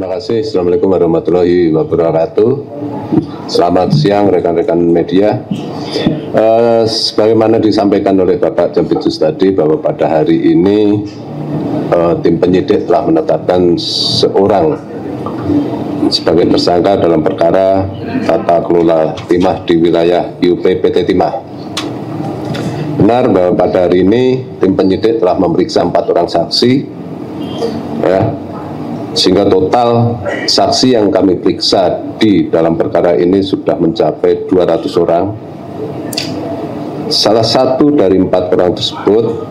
Terima kasih. Assalamualaikum warahmatullahi wabarakatuh. Selamat siang rekan-rekan media. Sebagaimana disampaikan oleh Bapak Jampitsus tadi bahwa pada hari ini tim penyidik telah menetapkan seorang sebagai tersangka dalam perkara tata kelola timah di wilayah IUP PT Timah. Benar bahwa pada hari ini tim penyidik telah memeriksa 4 orang saksi, ya, sehingga total saksi yang kami periksa di dalam perkara ini sudah mencapai 200 orang. Salah satu dari 4 orang tersebut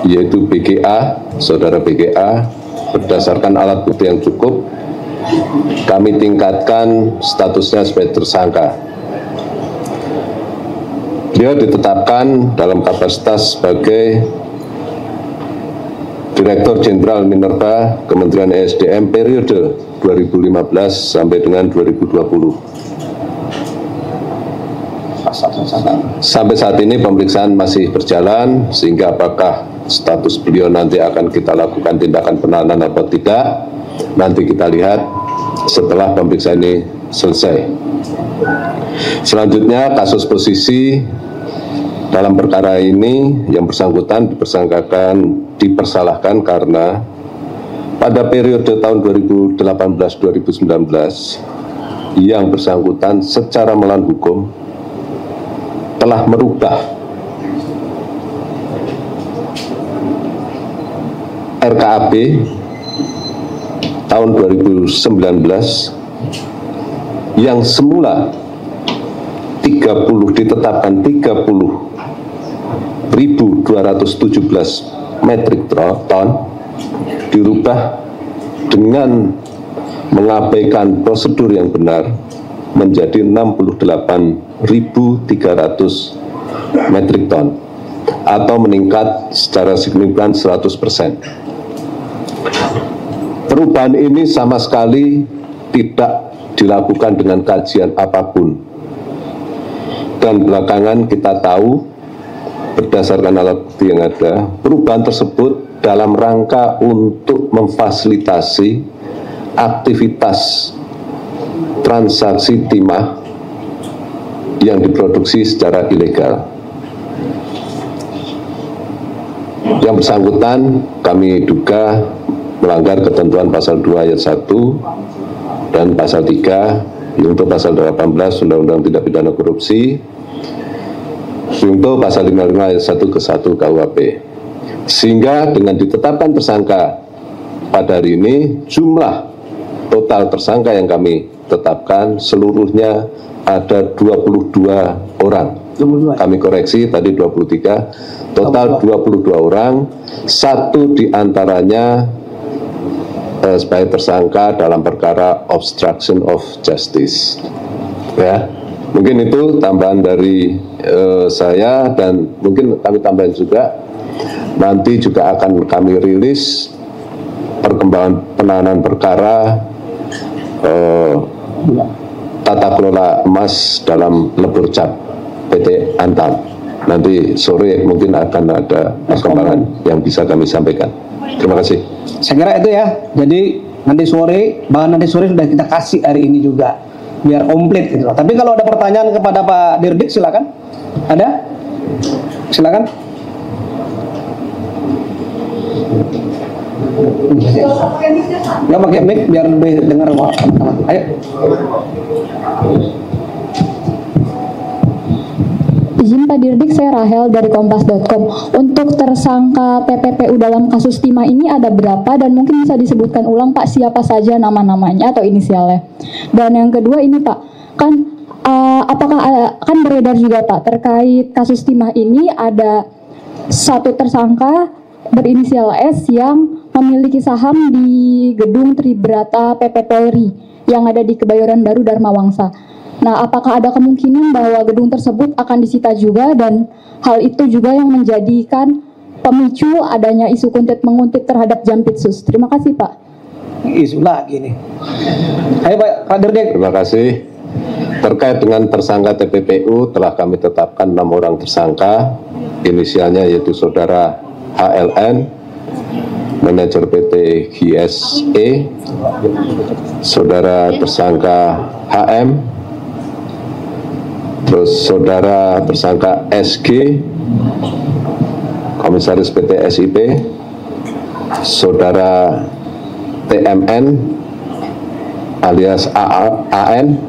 yaitu BGA, saudara BGA, berdasarkan alat bukti yang cukup, kami tingkatkan statusnya sebagai tersangka. Beliau ditetapkan dalam kapasitas sebagai Direktur Jenderal Minerba Kementerian ESDM periode 2015 sampai dengan 2020. Sampai saat ini pemeriksaan masih berjalan, sehingga apakah status beliau nanti akan kita lakukan tindakan penahanan atau tidak, nanti kita lihat setelah pemeriksaan ini selesai. Selanjutnya, kasus posisi dalam perkara ini yang bersangkutan dipersalahkan karena pada periode tahun 2018-2019 yang bersangkutan secara melawan hukum telah merubah RKAB tahun 2019 yang semula ditetapkan 30.217 metrik ton dirubah dengan mengabaikan prosedur yang benar menjadi 68.300 metrik ton atau meningkat secara signifikan 100%. Perubahan ini sama sekali tidak dilakukan dengan kajian apapun, dan belakangan kita tahu berdasarkan alat bukti yang ada, perubahan tersebut dalam rangka untuk memfasilitasi aktivitas transaksi timah yang diproduksi secara ilegal. Yang bersangkutan kami duga melanggar ketentuan pasal 2 ayat 1 dan pasal 3 untuk pasal 18 Undang-Undang Tindak Pidana Korupsi, untuk pasal 55 ayat 1 ke 1 KUHP. Sehingga dengan ditetapkan tersangka pada hari ini, jumlah total tersangka yang kami tetapkan seluruhnya ada 22 orang. 22. Kami koreksi tadi 23, total 22 orang. Satu diantaranya sebagai tersangka dalam perkara obstruction of justice. Ya, mungkin itu tambahan dari saya, dan mungkin kami tambahin juga nanti juga akan kami rilis perkembangan penanganan perkara tata kelola emas dalam lebur cap PT Antam. Nanti sore mungkin akan ada perkembangan yang bisa kami sampaikan. Terima kasih. Saya kira itu ya. Jadi nanti sore sudah kita kasih hari ini juga biar komplit gitu. Tapi kalau ada pertanyaan kepada Pak Dirdik silakan. Ada? Silakan. Nggak pakai mic biar lebih dengar teman-teman. Ayo. Izin Pak Dirdik, saya Rahel dari Kompas.com. Untuk tersangka TPPU dalam kasus timah ini ada berapa, dan mungkin bisa disebutkan ulang Pak siapa saja nama-namanya atau inisialnya. Dan yang kedua ini Pak, apakah kan beredar juga Pak terkait kasus timah ini ada satu tersangka berinisial S yang memiliki saham di gedung Tribrata PP Polri yang ada di Kebayoran Baru Dharma Wangsa. Nah, apakah ada kemungkinan bahwa gedung tersebut akan disita juga, dan hal itu juga yang menjadikan pemicu adanya isu kuntit-menguntit terhadap Jampitsus? Terima kasih Pak. Isu lagi nih. Ayo Pak Dirdik. Terima kasih. Terkait dengan tersangka TPPU telah kami tetapkan 6 orang tersangka, inisialnya yaitu saudara HLN, manajer PT GSE, saudara tersangka HM, terus saudara tersangka SG, komisaris PT SIP, saudara TMN alias AN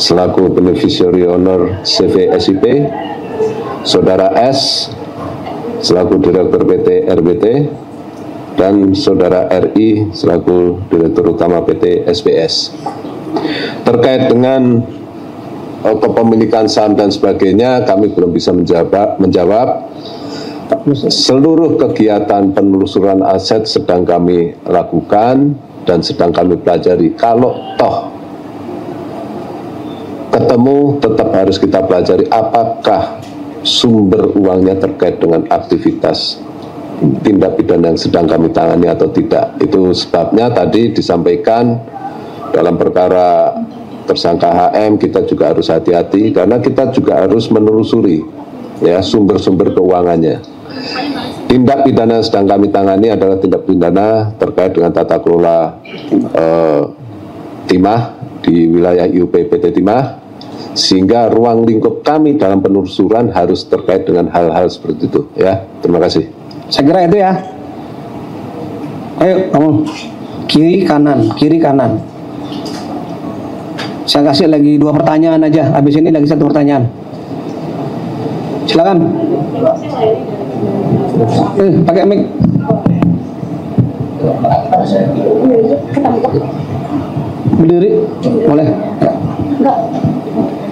selaku beneficiary owner CV SIP, saudara S selaku direktur PT RBT, dan saudara RI selaku direktur utama PT SBS. Terkait dengan kepemilikan saham dan sebagainya, kami belum bisa menjawab. Seluruh kegiatan penelusuran aset sedang kami lakukan dan sedang kami pelajari. Kalau toh ketemu, tetap harus kita pelajari apakah sumber uangnya terkait dengan aktivitas tindak pidana yang sedang kami tangani atau tidak. Itu sebabnya tadi disampaikan dalam perkara tersangka HM kita juga harus hati-hati, karena kita juga harus menelusuri ya sumber-sumber keuangannya. Tindak pidana yang sedang kami tangani adalah tindak pidana terkait dengan tata kelola timah di wilayah IUP PT Timah, sehingga ruang lingkup kami dalam penelusuran harus terkait dengan hal-hal seperti itu ya. Terima kasih. Saya kira itu ya. Ayo kamu kiri kanan. Saya kasih lagi 2 pertanyaan aja. Habis ini lagi 1 pertanyaan. Silakan. Pakai mic. Berdiri, boleh.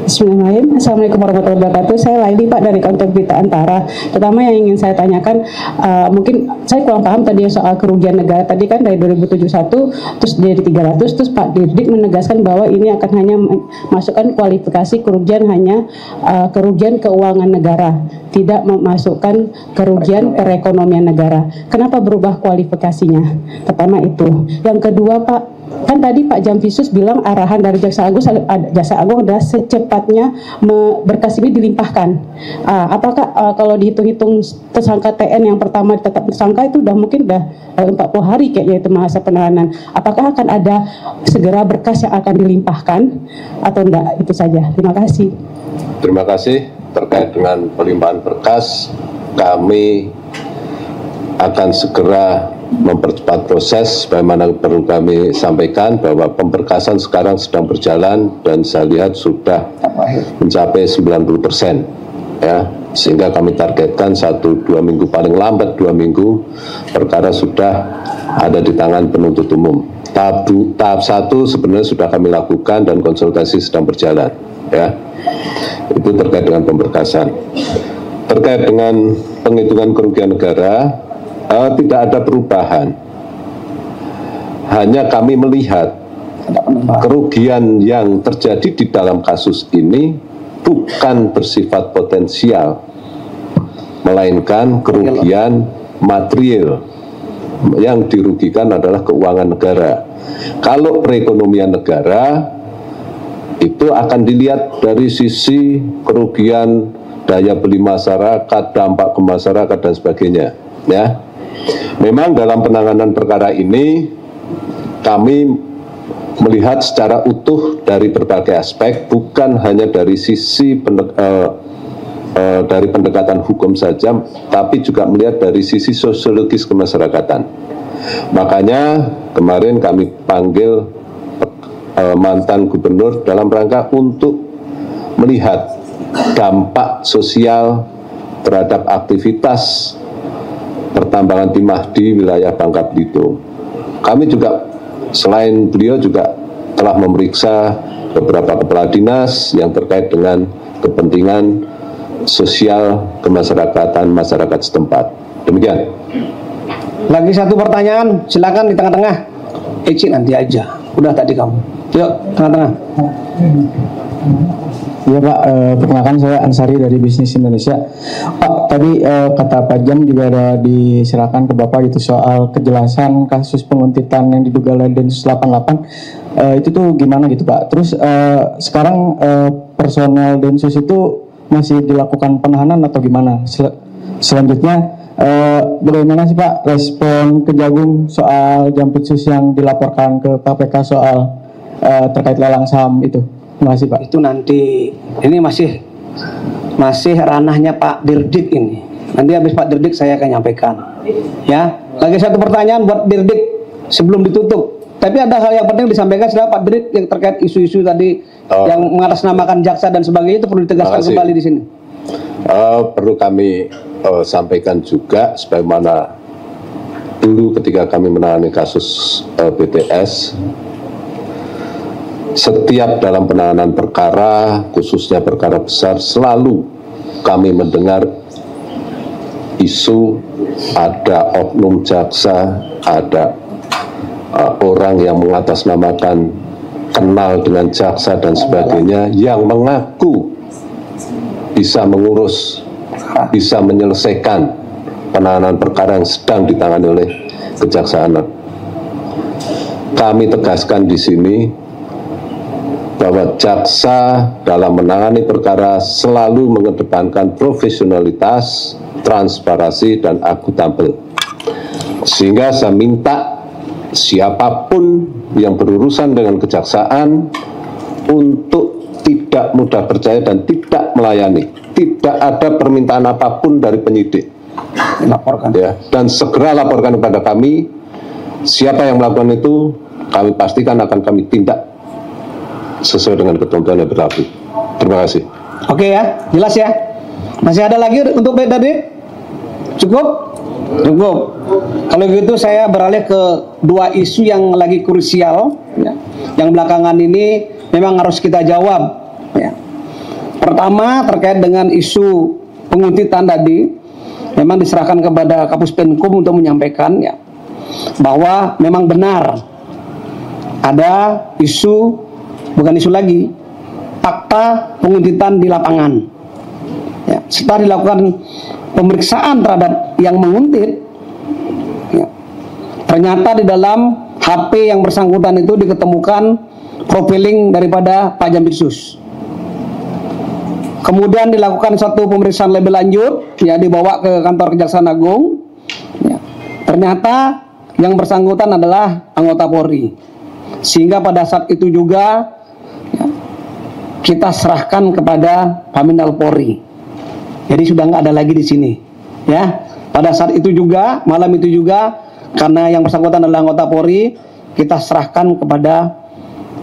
Bismillahirrahmanirrahim. Assalamualaikum warahmatullahi wabarakatuh. Saya Laili Pak dari kantor Berita Antara. Pertama yang ingin saya tanyakan, mungkin saya kurang paham tadi soal kerugian negara. Tadi kan dari 2071 terus jadi 300, terus Pak Dirdik menegaskan bahwa ini akan hanya masukkan kualifikasi kerugian hanya kerugian keuangan negara, tidak memasukkan kerugian perekonomian negara. Kenapa berubah kualifikasinya? Pertama itu. Yang kedua Pak, kan tadi Pak Jampisus bilang arahan dari Jaksa Agung adalah secepatnya berkas ini dilimpahkan. Apakah kalau dihitung-hitung tersangka TN yang pertama ditetap tersangka itu mungkin 40 hari kayaknya itu masa penahanan. Apakah akan ada segera berkas yang akan dilimpahkan atau enggak? Itu saja. Terima kasih. Terima kasih. Terkait dengan pelimpahan berkas, kami akan segera mempercepat proses. Bagaimana perlu kami sampaikan bahwa pemberkasan sekarang sedang berjalan dan saya lihat sudah mencapai 90% ya, sehingga kami targetkan 1-2 minggu, paling lambat 2 minggu perkara sudah ada di tangan penuntut umum. Tahap 1 sebenarnya sudah kami lakukan dan konsultasi sedang berjalan ya. Itu terkait dengan pemberkasan. Terkait dengan penghitungan kerugian negara, tidak ada perubahan. Hanya kami melihat kerugian yang terjadi di dalam kasus ini bukan bersifat potensial, melainkan kerugian material. Yang dirugikan adalah keuangan negara. Kalau perekonomian negara itu akan dilihat dari sisi kerugian daya beli masyarakat, dampak ke masyarakat dan sebagainya ya. Memang dalam penanganan perkara ini kami melihat secara utuh dari berbagai aspek, bukan hanya dari sisi dari pendekatan hukum saja, tapi juga melihat dari sisi sosiologis kemasyarakatan. Makanya kemarin kami panggil mantan gubernur dalam rangka untuk melihat dampak sosial terhadap aktivitas pertambangan timah di wilayah Bangka Belitung. Kami juga selain beliau juga telah memeriksa beberapa kepala dinas yang terkait dengan kepentingan sosial kemasyarakatan masyarakat setempat. Demikian. Lagi 1 pertanyaan, silakan di tengah-tengah. Eci nanti aja. Udah tadi kamu. Yuk, tengah-tengah. Ya Pak, perkenalkan saya Ansari dari Bisnis Indonesia. Pak, tadi kata Pak Jam juga ada diserahkan ke Bapak gitu soal kejelasan kasus penguntitan yang diduga oleh Densus 88. Itu tuh gimana gitu Pak? Terus sekarang personel Densus itu masih dilakukan penahanan atau gimana? Selanjutnya Bagaimana sih Pak respon Kejagung soal Jampitsus yang dilaporkan ke KPK soal terkait lelang saham itu? Terima kasih Pak. Itu nanti, ini masih ranahnya Pak Dirdik ini. Nanti habis Pak Dirdik saya akan nyampaikan. Ya, lagi satu pertanyaan buat Dirdik sebelum ditutup. Tapi ada hal yang penting disampaikan setelah Pak Dirdik yang terkait isu-isu tadi yang mengatasnamakan jaksa dan sebagainya, itu perlu ditegaskan kembali di sini. Perlu kami sampaikan juga sebagaimana dulu ketika kami menangani kasus BTS, setiap dalam penanganan perkara, khususnya perkara besar, selalu kami mendengar isu ada oknum jaksa, ada orang yang mengatasnamakan kenal dengan jaksa dan sebagainya, yang mengaku bisa mengurus, bisa menyelesaikan penanganan perkara yang sedang ditangani oleh kejaksaan. Kami tegaskan di sini bahwa jaksa dalam menangani perkara selalu mengedepankan profesionalitas, transparansi, dan akuntabel. Sehingga saya minta siapapun yang berurusan dengan kejaksaan untuk tidak mudah percaya dan tidak melayani. Tidak ada permintaan apapun dari penyidik. Laporkan. Ya, dan segera laporkan kepada kami. Siapa yang melakukan itu, kami pastikan akan kami tindak sesuai dengan ketentuan yang berlaku. Terima kasih. Oke ya, jelas ya. Masih ada lagi untuk Pak Dirdik? Cukup? Cukup. Kalau gitu saya beralih ke dua isu yang lagi krusial, ya, yang belakangan ini memang harus kita jawab. Ya. Pertama terkait dengan isu penguntitan tadi, memang diserahkan kepada Kapus Penkum untuk menyampaikan ya bahwa memang benar ada isu, bukan isu lagi, fakta penguntitan di lapangan. Ya, setelah dilakukan pemeriksaan terhadap yang menguntit, ya, ternyata di dalam HP yang bersangkutan itu diketemukan profiling daripada Pak Jampitsus. Kemudian dilakukan satu pemeriksaan lebih lanjut, ya, dibawa ke kantor Kejaksaan Agung. Ya, ternyata yang bersangkutan adalah anggota Polri. Sehingga pada saat itu juga ya, kita serahkan kepada Paminal Polri. Jadi sudah nggak ada lagi di sini. Ya, pada saat itu juga, malam itu juga, karena yang bersangkutan adalah anggota Polri, kita serahkan kepada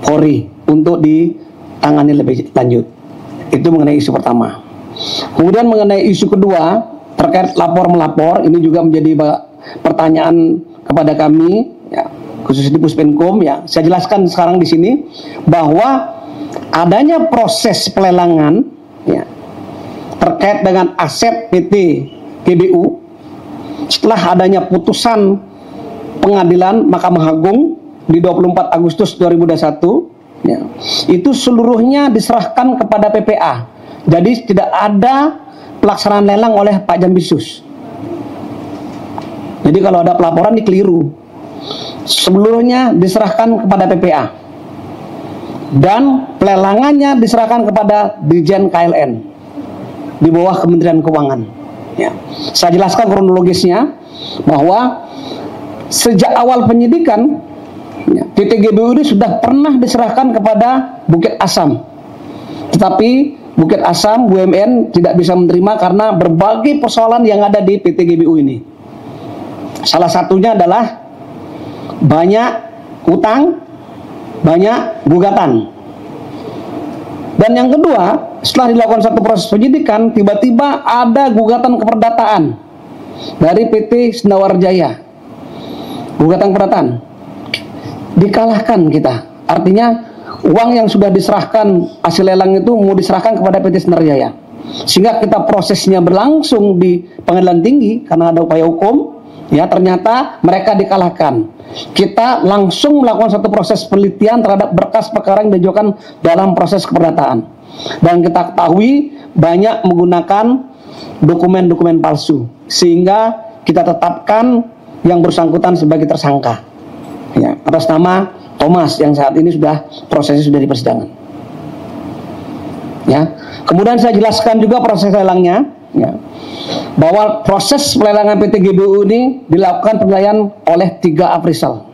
Polri untuk ditangani lebih lanjut. Itu mengenai isu pertama. Kemudian mengenai isu kedua terkait lapor melapor, ini juga menjadi pertanyaan kepada kami, ya, khusus di Puspenkum. Ya, saya jelaskan sekarang di sini bahwa adanya proses pelelangan, ya, terkait dengan aset PT GBU setelah adanya putusan pengadilan Mahkamah Agung di 24 Agustus 2021, ya, itu seluruhnya diserahkan kepada PPA. Jadi tidak ada pelaksanaan lelang oleh Pak Jampitsus. Jadi kalau ada pelaporan dikeliru. Seluruhnya diserahkan kepada PPA. Dan pelelangannya diserahkan kepada Dirjen KLN di bawah Kementerian Keuangan. Ya. Saya jelaskan kronologisnya bahwa sejak awal penyidikan, ya, PT GBU ini sudah pernah diserahkan kepada Bukit Asam. Tetapi Bukit Asam, BUMN tidak bisa menerima karena berbagai persoalan yang ada di PT GBU ini. Salah satunya adalah banyak utang, banyak gugatan. Dan yang kedua, setelah dilakukan satu proses penyidikan, tiba-tiba ada gugatan keperdataan dari PT Sendawarjaya. Gugatan keperdataan dikalahkan kita. Artinya uang yang sudah diserahkan hasil lelang itu mau diserahkan kepada PT Sendawarjaya. Sehingga kita prosesnya berlangsung di pengadilan tinggi karena ada upaya hukum. Ya, ternyata mereka dikalahkan. Kita langsung melakukan satu proses penelitian terhadap berkas perkara yang diajukan dalam proses keperdataan. Dan kita ketahui banyak menggunakan dokumen-dokumen palsu. Sehingga kita tetapkan yang bersangkutan sebagai tersangka. Ya, atas nama Thomas yang saat ini sudah prosesnya sudah di persidangan. Ya. Kemudian saya jelaskan juga proses lelangnya. Ya. bahwa proses pelelangan PT GBU ini dilakukan penilaian oleh 3 appraisal.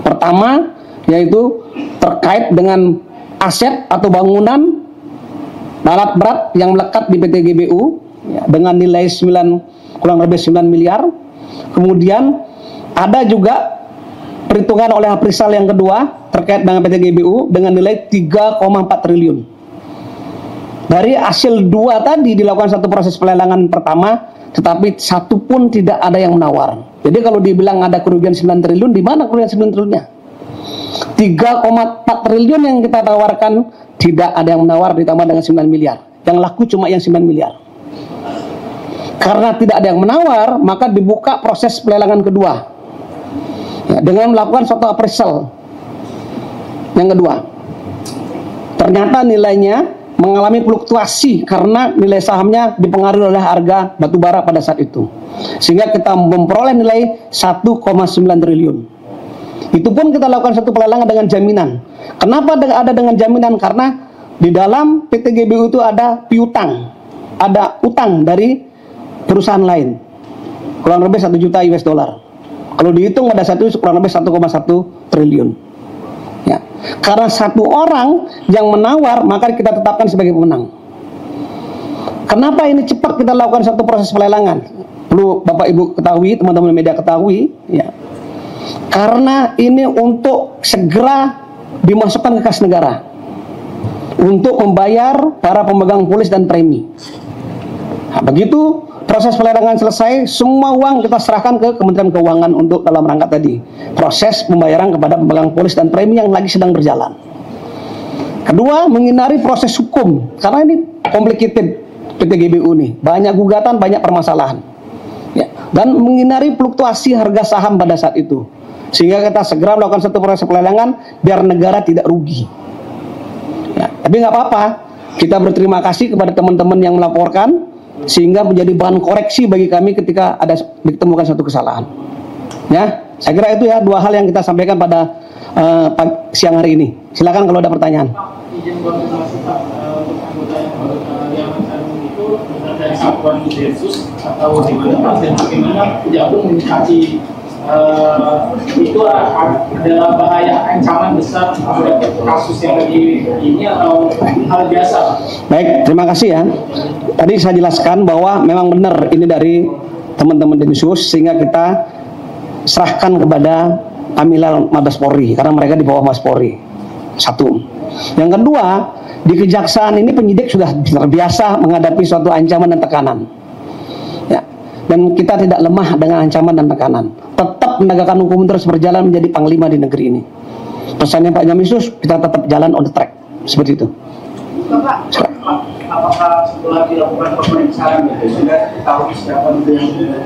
Pertama, yaitu terkait dengan aset atau bangunan alat berat yang melekat di PT GBU ya, dengan nilai kurang lebih 9 miliar. Kemudian ada juga perhitungan oleh appraisal yang kedua terkait dengan PT GBU dengan nilai 3,4 triliun. Dari hasil 2 tadi dilakukan satu proses pelelangan pertama, tetapi satu pun tidak ada yang menawar. Jadi kalau dibilang ada kerugian 9 triliun, di mana kerugian 9 triliunnya? 3,4 triliun yang kita tawarkan, tidak ada yang menawar ditambah dengan 9 miliar. Yang laku cuma yang 9 miliar. Karena tidak ada yang menawar, maka dibuka proses pelelangan kedua. Ya, dengan melakukan suatu appraisal. Yang kedua, ternyata nilainya mengalami fluktuasi karena nilai sahamnya dipengaruhi oleh harga batubara pada saat itu. Sehingga kita memperoleh nilai 1,9 triliun. Itu pun kita lakukan satu pelelangan dengan jaminan. Kenapa ada dengan jaminan? Karena di dalam PT GBU itu ada piutang, ada utang dari perusahaan lain, kurang lebih 1 juta US dollar. Kalau dihitung pada saat itu kurang lebih 1,1 triliun. Ya. Karena satu orang yang menawar, maka kita tetapkan sebagai pemenang. Kenapa ini cepat kita lakukan satu proses pelelangan? Perlu Bapak Ibu ketahui, teman-teman media ketahui, ya. Karena ini untuk segera dimasukkan ke kas negara untuk membayar para pemegang polis dan premi. Nah, begitu proses pelelangan selesai, semua uang kita serahkan ke Kementerian Keuangan untuk dalam rangka tadi proses pembayaran kepada pemegang polis dan premi yang lagi sedang berjalan. Kedua, menghindari proses hukum karena ini complicated PT GBU nih, banyak gugatan, banyak permasalahan. Ya, dan menghindari fluktuasi harga saham pada saat itu. Sehingga kita segera melakukan satu proses pelelangan biar negara tidak rugi. Ya, tapi nggak apa-apa, kita berterima kasih kepada teman-teman yang melaporkan sehingga menjadi bahan koreksi bagi kami ketika ada ditemukan satu kesalahan. Ya, saya kira itu ya 2 hal yang kita sampaikan pada siang hari ini. Silakan kalau ada pertanyaan. Izin konfirmasi Pak, untuk anggota yang itu dari satuan Densus atau di mana Pak, dan bagaimana Kejagung menyikapi itu adalah bahaya ancaman besar terhadap kasus yang lagi ini atau hal biasa? Baik, terima kasih ya. Tadi saya jelaskan bahwa memang benar ini dari teman-teman Densus sehingga kita serahkan kepada Amila Mabes Polri karena mereka di bawah Mabes Polri. Satu. Yang kedua, di kejaksaan ini penyidik sudah terbiasa menghadapi suatu ancaman dan tekanan. Ya. Dan kita tidak lemah dengan ancaman dan tekanan. Tetap penegakan hukum terus berjalan menjadi panglima di negeri ini. Pesannya Pak Jamisus, kita tetap jalan on the track. Seperti itu. Bapak, apakah setelah dilakukan pemeriksaan itu sudah tahu siapa yang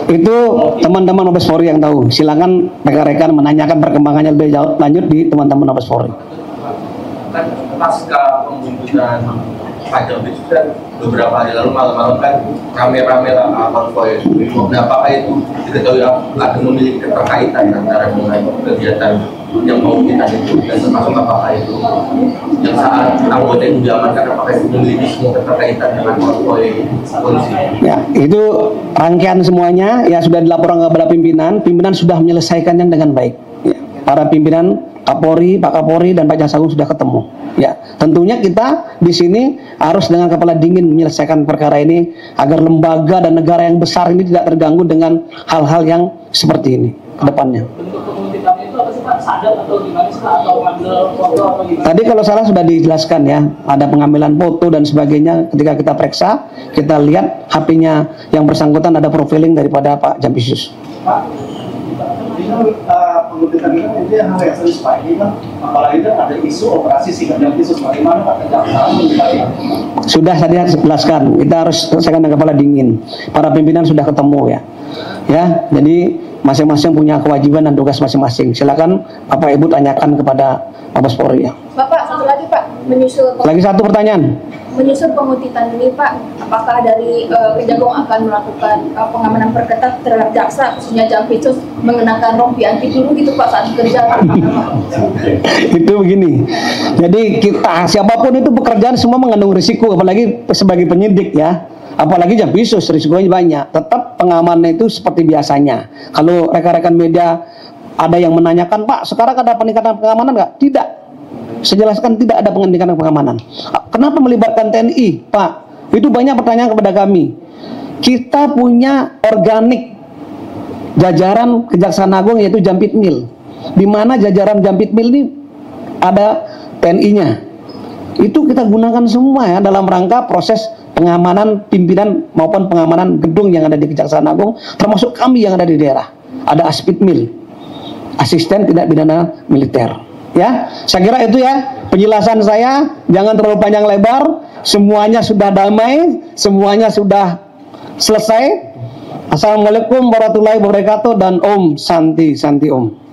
itu teman-teman Mabes Polri yang tahu. Silakan rekan-rekan menanyakan perkembangannya lebih lanjut di teman-teman Mabes Polri. Kan pasca pembunuhan Pak Jambit sudah beberapa hari lalu malam-malam kan rame-rame lah konvoy. Nah, apakah itu diketahui ada memiliki keterkaitan antara dengan kegiatan yang mau kita itu dan termasuk apakah itu yang saat anggota itu diamankan apakah itu memiliki semua keterkaitan dengan konvoy polisi? Ya, itu rangkaian semuanya ya sudah dilaporkan kepada pimpinan. Pimpinan sudah menyelesaikannya dengan baik. Ya, para pimpinan Kapolri, Pak Kapolri dan Pak Jaksa Agung sudah ketemu. Ya, tentunya kita di sini harus dengan kepala dingin menyelesaikan perkara ini agar lembaga dan negara yang besar ini tidak terganggu dengan hal-hal yang seperti ini ke depannya. Bentuk penguntitannya itu apa sih Pak? Sadar atau gimana sih Pak? Atau ngambil foto atau gimana? Tadi kalau salah sudah dijelaskan ya, ada pengambilan foto dan sebagainya. Ketika kita periksa, kita lihat HP-nya yang bersangkutan ada profiling daripada Pak Jambisius. Pak, ini penguntitan itu yang hal yang serius Pak. Ini kan apalagi kan ada isu operasi singkat Jambisius. Bagaimana Pak Kejaksaan menilai? Sudah saya jelaskan, kita harus selesaikan dengan kepala dingin. Para pimpinan sudah ketemu ya. Ya, jadi masing-masing punya kewajiban dan tugas masing-masing. Silakan Bapak Ibu tanyakan kepada Mabes Polri ya. Bapak, satu lagi Pak, menyusul Lagi satu pertanyaan. menyusul penguntitan ini Pak, apakah dari Kejagung akan melakukan pengamanan perketat terhadap jaksa, khususnya Jambisius mengenakan rompi anti peluru gitu Pak saat bekerja? Itu begini. Jadi kita siapapun itu pekerjaan semua mengandung risiko, apalagi sebagai penyidik ya. apalagi Jampitsus risikonya banyak. Tetap pengamanan itu seperti biasanya. Kalau rekan-rekan media ada yang menanyakan, Pak, sekarang ada peningkatan pengamanan nggak? Tidak. Saya jelaskan tidak ada peningkatan pengamanan. Kenapa melibatkan TNI, Pak? Itu banyak pertanyaan kepada kami. Kita punya organik jajaran Kejaksaan Agung yaitu Jampitmil, di mana jajaran Jampitmil ini ada TNI-nya. Itu kita gunakan semua ya dalam rangka proses pengamanan pimpinan maupun pengamanan gedung yang ada di Kejaksaan Agung, termasuk kami yang ada di daerah. Ada Aspitmil, asisten tindak pidana militer. Ya, saya kira itu ya penjelasan saya. Jangan terlalu panjang lebar. Semuanya sudah damai, semuanya sudah selesai. Assalamualaikum warahmatullahi wabarakatuh dan Om Santi Santi Om.